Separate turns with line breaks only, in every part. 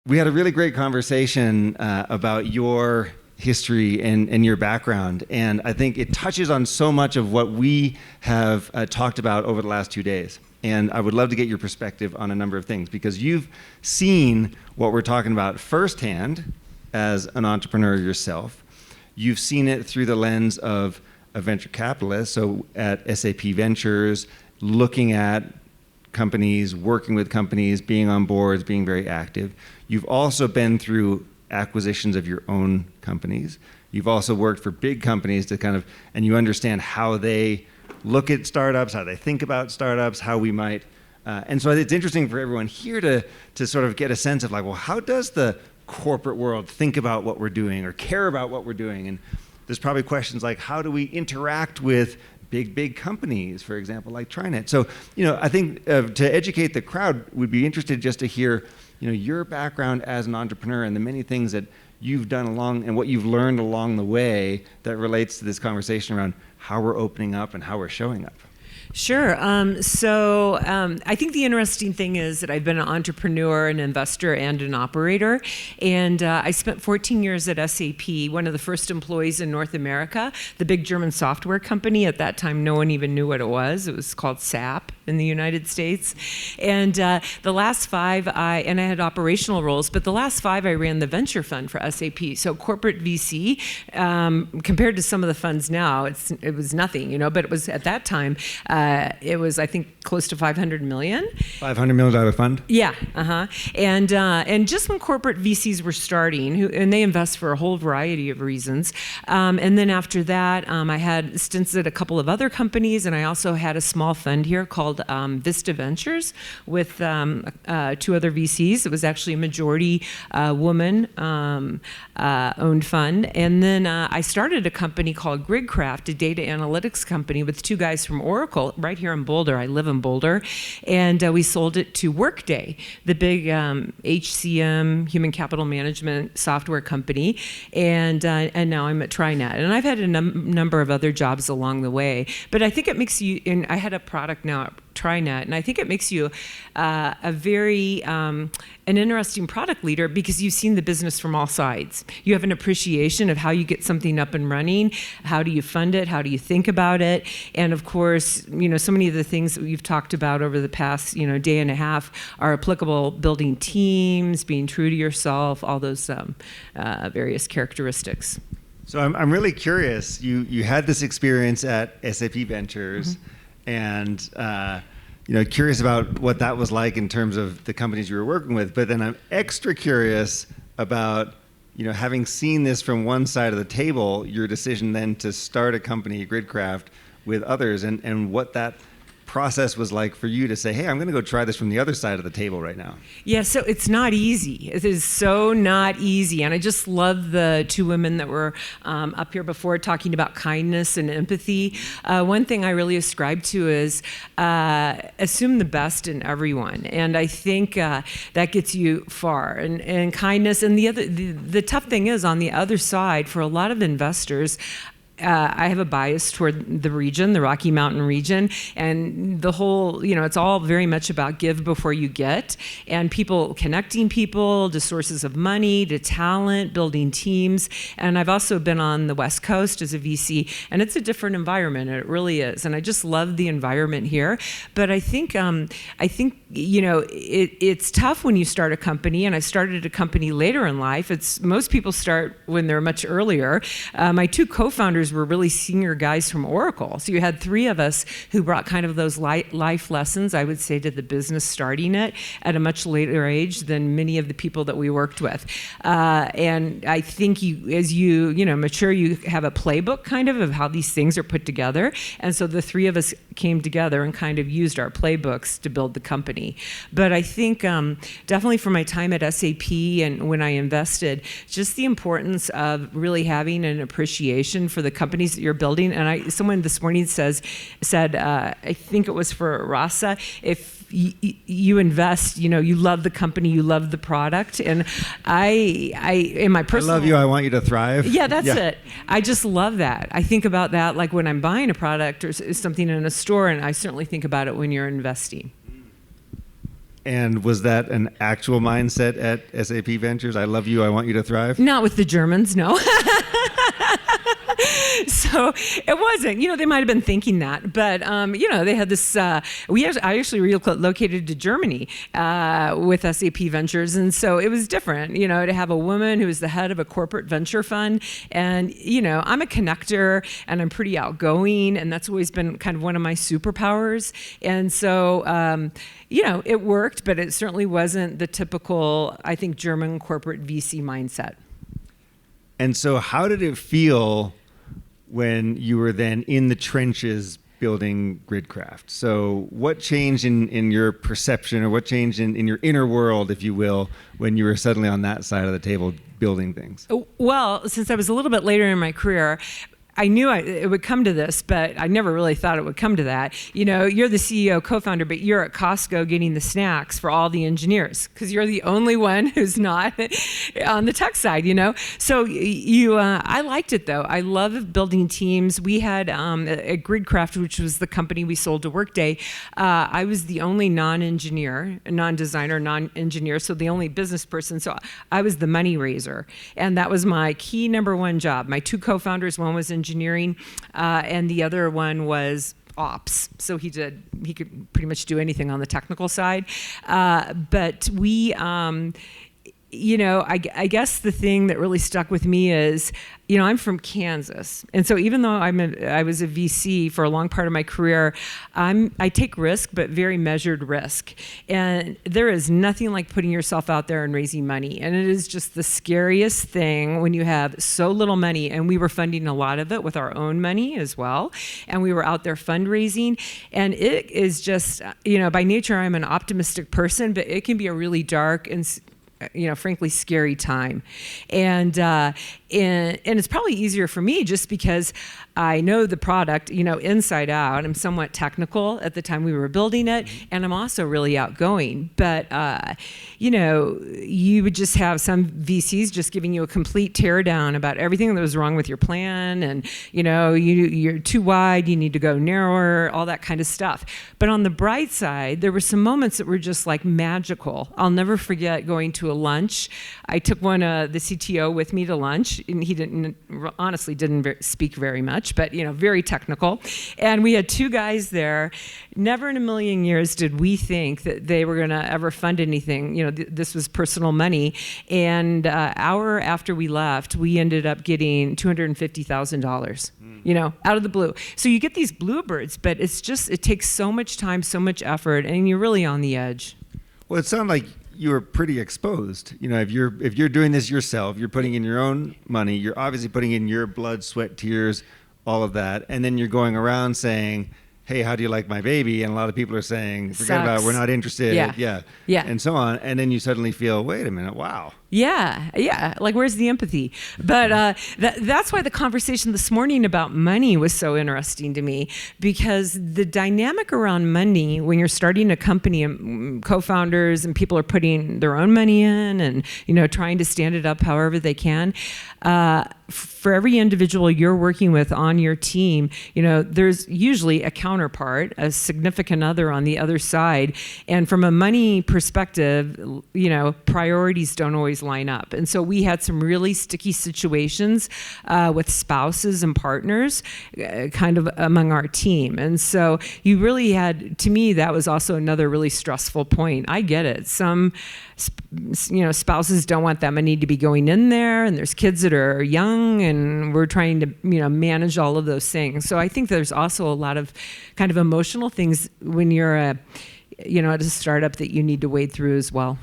we had a really great conversation about your history and your background, and I think it touches on so much of what we have talked about over the last 2 days. And I would love to get your perspective on a number of things, because you've seen what we're talking about firsthand as an entrepreneur yourself. You've seen it through the lens of a venture capitalist, so at SAP Ventures, looking at companies, working with companies, being on boards, being very active. You've also been through acquisitions of your own companies. You've also worked for big companies to and you understand how they look at startups, how they think about startups, how we might, and so it's interesting for everyone here to sort of get a sense of how does the corporate world think about what we're doing or care about what we're doing? And there's probably questions like, how do we interact with big companies, for example, like TriNet? So, I think to educate the crowd, we'd be interested just to hear, your background as an entrepreneur and the many things that you've done and what you've learned along the way that relates to this conversation around how we're opening up and how we're showing up.
Sure. So I think the interesting thing is that I've been an entrepreneur, an investor, and an operator. And I spent 14 years at SAP, one of the first employees in North America, the big German software company. At that time, no one even knew what it was. It was called SAP in the United States. And the last 5, I had operational roles, but the last 5, I ran the venture fund for SAP. So corporate VC, compared to some of the funds now, it was nothing, but it was at that time, it was, I think, close to 500 million.
$500 million fund?
Yeah, and just when corporate VCs were starting, and they invest for a whole variety of reasons, and then after that, I had stints at a couple of other companies, and I also had a small fund here called Vista Ventures with 2 other VCs. It was actually a majority woman owned fund, and then I started a company called Gridcraft, a data analytics company with 2 guys from Oracle right here in Boulder. I live in Boulder, and we sold it to Workday, the big HCM, human capital management software company, and now I'm at TriNet. And I've had a number of other jobs along the way, but I think it makes you, and I had a product now at TriNet, and I think it makes you a very an interesting product leader, because you've seen the business from all sides. You have an appreciation of how you get something up and running, how do you fund it, how do you think about it, and of course, so many of the things that we've talked about over the past, day and a half are applicable: building teams, being true to yourself, all those various characteristics.
So I'm really curious. You had this experience at SAP Ventures, and curious about what that was like in terms of the companies you were working with. But then I'm extra curious about having seen this from one side of the table, your decision then to start a company, Gridcraft, with others, and what that process was like for you to say, hey, I'm going to go try this from the other side of the table right now.
Yeah, so it's not easy. It is so not easy. And I just love the 2 women that were up here before talking about kindness and empathy. One thing I really ascribe to is assume the best in everyone. And I think that gets you far. And kindness. And the tough thing is, on the other side, for a lot of investors, I have a bias toward the region, the Rocky Mountain region, and the whole, it's all very much about give before you get, and connecting people to sources of money, to talent, building teams. And I've also been on the West Coast as a VC, and it's a different environment. It really is. And I just love the environment here. But I think it's tough when you start a company, and I started a company later in life. Most people start when they're much earlier. My 2 co-founders were really senior guys from Oracle. So you had 3 of us who brought kind of those life lessons, I would say, to the business, starting it at a much later age than many of the people that we worked with. And I think as you mature, you have a playbook kind of how these things are put together. And so the 3 of us came together and kind of used our playbooks to build the company. But I think definitely from my time at SAP and when I invested, just the importance of really having an appreciation for the companies that you're building. And someone this morning said, I think it was for Rasa, if you invest, you love the company, you love the product. And I in my personal...
I love you, I want you to thrive.
Yeah, that's it. I just love that. I think about that like when I'm buying a product or something in a store, and I certainly think about it when you're investing.
And was that an actual mindset at SAP Ventures? I love you, I want you to thrive?
Not with the Germans, no. So it wasn't. They might have been thinking that, but they had this. I actually relocated to Germany with SAP Ventures, and so it was different. To have a woman who was the head of a corporate venture fund, and I'm a connector and I'm pretty outgoing, and that's always been kind of one of my superpowers. And so it worked, but it certainly wasn't the typical, I think, German corporate VC mindset.
And so, how did it feel when you were then in the trenches building Gridcraft? So what changed in your perception, or what changed in your inner world, if you will, when you were suddenly on that side of the table building things?
Well, since I was a little bit later in my career, I knew it would come to this, but I never really thought it would come to that. You're the CEO, co-founder, but you're at Costco getting the snacks for all the engineers because you're the only one who's not on the tech side, So I liked it though. I love building teams. We had at Gridcraft, which was the company we sold to Workday, I was the only non-engineer, non-designer, non-engineer, so the only business person. So I was the money raiser, and that was my key number one job. My two co-founders, one was engineering, and the other one was ops. So he could pretty much do anything on the technical side. But we, I guess the thing that really stuck with me is, I'm from Kansas. And so even though I was a VC for a long part of my career, I take risk, but very measured risk. And there is nothing like putting yourself out there and raising money. And it is just the scariest thing when you have so little money. And we were funding a lot of it with our own money as well. And we were out there fundraising. And it is just, by nature, I'm an optimistic person, but it can be a really dark and frankly, scary time. And it's probably easier for me just because I know the product, inside out. I'm somewhat technical at the time we were building it, and I'm also really outgoing. But, you would just have some VCs just giving you a complete teardown about everything that was wrong with your plan, and, you're too wide, you need to go narrower, all that kind of stuff. But on the bright side, there were some moments that were just like magical. I'll never forget going to a lunch. I took the CTO with me to lunch, and he didn't speak very much, but very technical. And we had two guys there. Never in a million years did we think that they were going to ever fund anything. This was personal money. And hour after we left, we ended up getting $250,000. Out of the blue. So you get these bluebirds, but it takes so much time, so much effort, and you're really on the edge.
Well, it sounded like you were pretty exposed. If you're doing this yourself, you're putting in your own money, you're obviously putting in your blood, sweat, tears, all of that, and then you're going around saying, hey, how do you like my baby? And a lot of people are saying, forget about it, we're not interested, yeah, and so on. And then you suddenly feel, wait a minute, wow.
Yeah. Like, where's the empathy? But that's why the conversation this morning about money was so interesting to me, because the dynamic around money when you're starting a company, and co-founders and people are putting their own money in and, trying to stand it up however they can. For every individual you're working with on your team, there's usually a counterpart, a significant other on the other side. And from a money perspective, priorities don't always line up. And so we had some really sticky situations with spouses and partners kind of among our team. And so you really had, to me, that was also another really stressful point. I get it. Some spouses don't want that money to be going in there, and there's kids that are young, and we're trying to manage all of those things. So I think there's also a lot of kind of emotional things when you're at a startup that you need to wade through as well.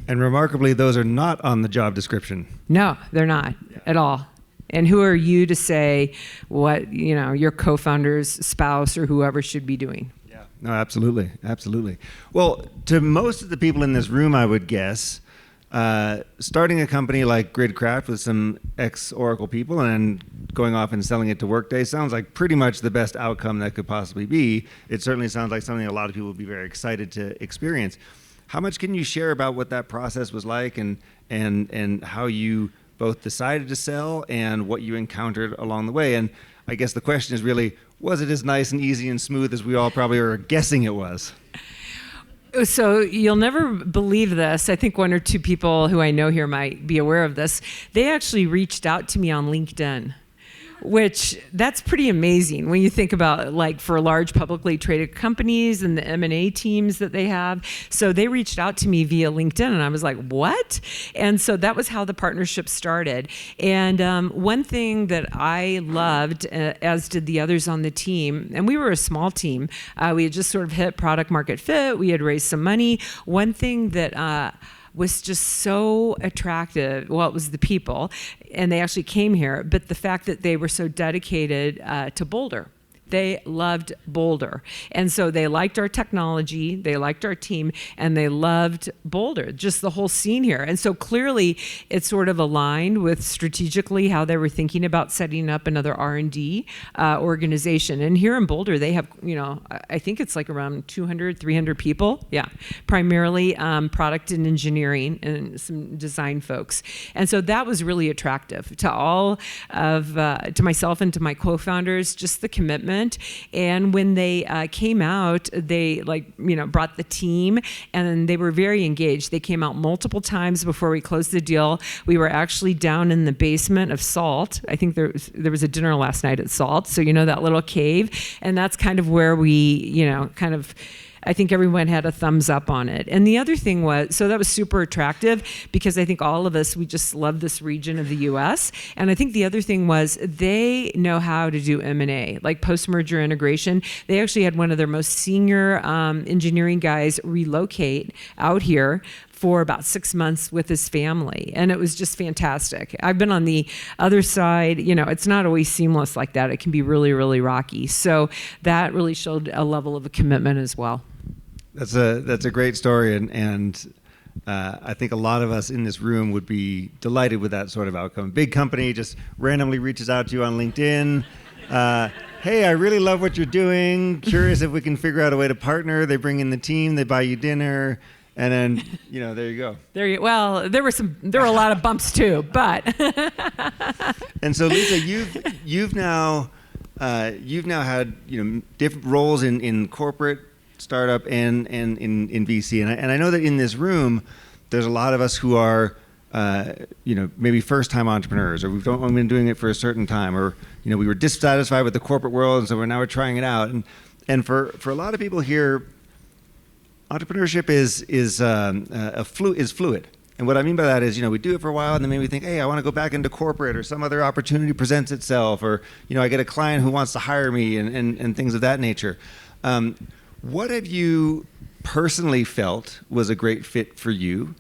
And remarkably, those are not on the job description.
No, they're not at all. And who are you to say what your co-founder's spouse or whoever should be doing?
No, absolutely. Well, to most of the people in this room, I would guess, starting a company like Gridcraft with some ex-Oracle people and going off and selling it to Workday sounds like pretty much the best outcome that could possibly be. It certainly sounds like something a lot of people would be very excited to experience. How much can you share about what that process was like and how you both decided to sell and what you encountered along the way? And I guess the question is really, was it as nice and easy and smooth as we all probably are guessing it was?
So you'll never believe this. I think one or two people who I know here might be aware of this. They actually reached out to me on LinkedIn, which that's pretty amazing when you think about, like, for large publicly traded companies and the M&A teams that they have. So they reached out to me via LinkedIn, and I was like, what? And so that was how the partnership started. And one thing that I loved, as did the others on the team, and we were a small team, we had just sort of hit product market fit, we had raised some money. One thing that was just so attractive. Well, it was the people, and they actually came here, but the fact that they were so dedicated to Boulder. They loved Boulder. And so they liked our technology, they liked our team, and they loved Boulder, just the whole scene here. And so clearly it sort of aligned with strategically how they were thinking about setting up another R&D organization. And here in Boulder, they have, I think it's like around 200, 300 people. Yeah, primarily product and engineering and some design folks. And so that was really attractive to all of, to myself and to my co-founders, just the commitment. And when they came out, they brought the team, and they were very engaged. They came out multiple times before we closed the deal. We were actually down in the basement of Salt. I think there was a dinner last night at Salt, so that little cave, and that's kind of where we, I think everyone had a thumbs up on it. And the other thing was, so that was super attractive because I think all of us, we just love this region of the US. And I think the other thing was they know how to do M&A, like post-merger integration. They actually had one of their most senior engineering guys relocate out here for about 6 months with his family. And it was just fantastic. I've been on the other side, it's not always seamless like that. It can be really, really rocky. So that really showed a level of a commitment as well.
That's a great story, and I think a lot of us in this room would be delighted with that sort of outcome. Big company just randomly reaches out to you on LinkedIn. Hey, I really love what you're doing. Curious if we can figure out a way to partner. They bring in the team, they buy you dinner, and then there you go.
Well, there were a lot of bumps too, but.
And so, Lisa, you've now had different roles in corporate, startup, and in VC, and I know that in this room there's a lot of us who are maybe first-time entrepreneurs, or we've only been doing it for a certain time, or we were dissatisfied with the corporate world, and so we're trying it out, and for a lot of people here, entrepreneurship is fluid. And what I mean by that is, we do it for a while, and then maybe we think, hey, I want to go back into corporate, or some other opportunity presents itself, or I get a client who wants to hire me, and things of that nature. What have you personally felt was a great fit for you,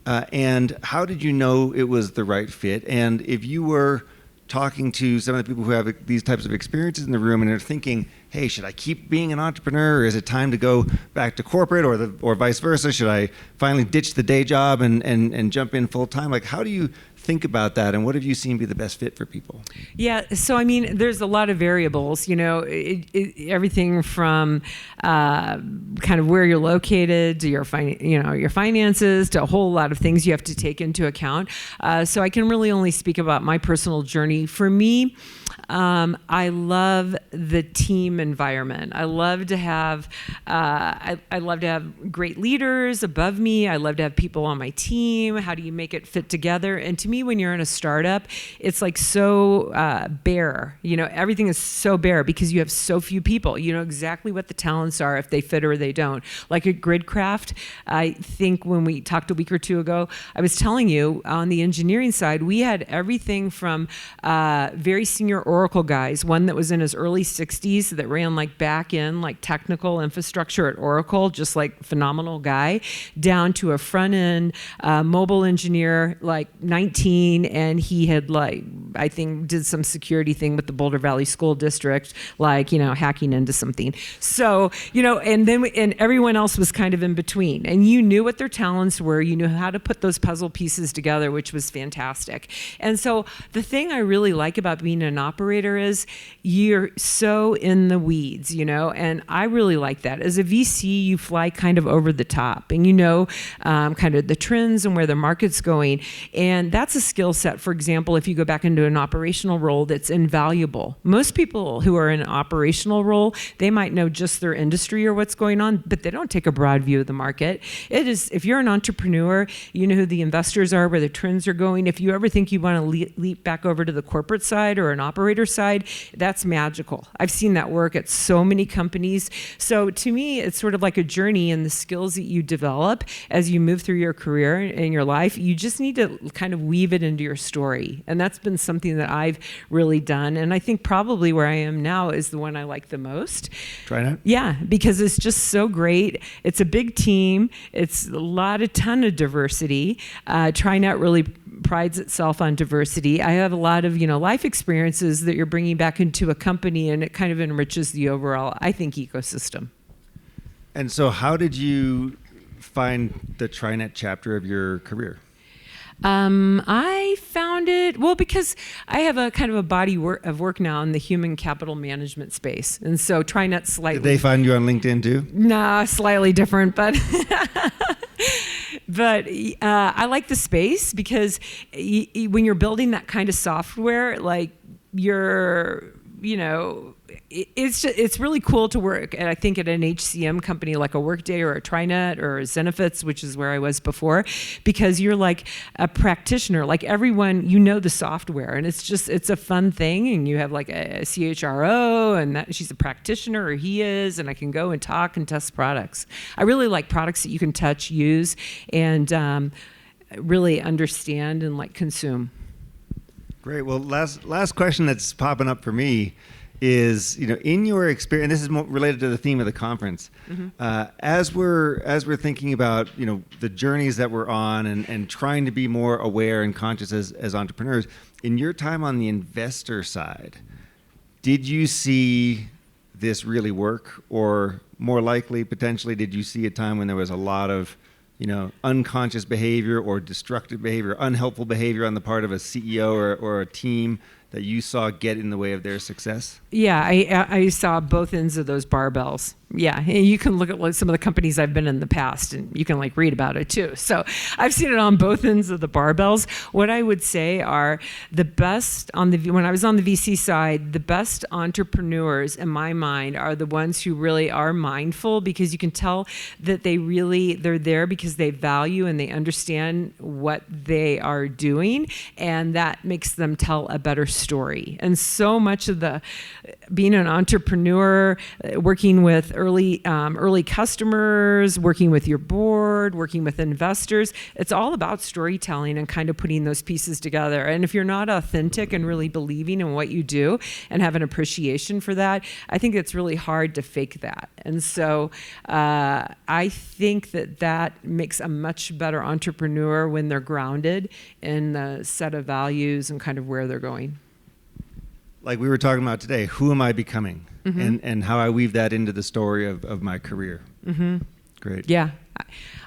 and how did you know it was the right fit? And if you were talking to some of the people who have these types of experiences in the room and are thinking, hey, should I keep being an entrepreneur, or is it time to go back to corporate, or vice versa? Should I finally ditch the day job and jump in full time? Like, how do you think about that, and what have you seen be the best fit for people?
Yeah, so there's a lot of variables, everything from kind of where you're located to your finances, to a whole lot of things you have to take into account. So I can really only speak about my personal journey. For me, I love the team environment. I love to have great leaders above me. I love to have people on my team. How do you make it fit together? And to me, when you're in a startup, it's like so bare. Everything is so bare because you have so few people. You know exactly what the talents are, if they fit or they don't. Like at Gridcraft, I think when we talked a week or two ago, I was telling you on the engineering side, we had everything from very senior Oracle guys, one that was in his early 60s that ran back-end, technical infrastructure at Oracle, just phenomenal guy, down to a front-end mobile engineer, 19, and he had I think did some security thing with the Boulder Valley School District, hacking into something. So, and everyone else was kind of in between, and you knew what their talents were, you knew how to put those puzzle pieces together, which was fantastic. And so the thing I really like about being an operator is you're so in the weeds, and I really like that. As a VC, you fly kind of over the top, and kind of the trends and where the market's going, and that's that's a skill set, for example, if you go back into an operational role, that's invaluable. Most people who are in an operational role, they might know just their industry or what's going on, but they don't take a broad view of the market. It is, if you're an entrepreneur, you know who the investors are, where the trends are going. If you ever think you want to leap back over to the corporate side or an operator side, that's magical. I've seen that work at so many companies. So to me, it's sort of like a journey, and the skills that you develop as you move through your career and your life, you just need to kind of weave it into your story. And that's been something that I've really done. And I think probably where I am now is the one I like the most.
TriNet?
Yeah, because it's just so great. It's a big team. It's a ton of diversity. TriNet really prides itself on diversity. I have a lot of, life experiences that you're bringing back into a company, and it kind of enriches the overall, I think, ecosystem.
And so how did you find the TriNet chapter of your career?
I found it, because I have a kind of a body of work now in the human capital management space. And so TriNet slightly...
Did they find you on LinkedIn too?
Nah, slightly different, but... But I like the space because when you're building that kind of software, like it's really cool to work. And I think at an HCM company like a Workday or a TriNet or a Zenefits, which is where I was before, because you're like a practitioner, like everyone, the software, and it's a fun thing. And you have like a CHRO, and she's a practitioner, or he is, and I can go and talk and test products. I really like products that you can touch, use, and really understand and like consume.
Great. Well, last question that's popping up for me is, in your experience, and this is more related to the theme of the conference, as we're thinking about, the journeys that we're on and trying to be more aware and conscious as entrepreneurs, in your time on the investor side, did you see this really work? Or more likely, potentially, did you see a time when there was a lot of unconscious behavior or destructive behavior, unhelpful behavior on the part of a CEO or a team that you saw get in the way of their success?
Yeah, I saw both ends of those barbells. Yeah, and you can look at some of the companies I've been in the past, and you can read about it too. So I've seen it on both ends of the barbells. What I would say are the best when I was on the VC side, the best entrepreneurs in my mind are the ones who really are mindful, because you can tell that they're there because they value and they understand what they are doing, and that makes them tell a better story. And so much of being an entrepreneur, working with early customers, working with your board, working with investors, it's all about storytelling and kind of putting those pieces together. And if you're not authentic and really believing in what you do and have an appreciation for that, I think it's really hard to fake that. And so I think that makes a much better entrepreneur when they're grounded in the set of values and kind of where they're going.
Like we were talking about today, who am I becoming? And how I weave that into the story of my career. Great.
Yeah.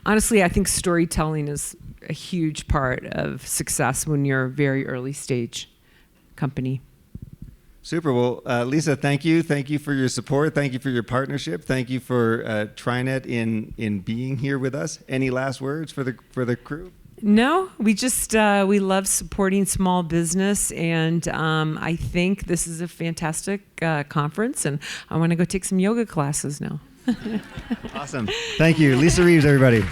Honestly, I think storytelling is a huge part of success when you're a very early stage company.
Super. Well, Lisa, thank you. Thank you for your support. Thank you for your partnership. Thank you for TriNet in being here with us. Any last words for the crew?
No, we just we love supporting small business, and I think this is a fantastic conference, and I want to go take some yoga classes now.
Awesome. Thank you. Lisa Reeves, everybody.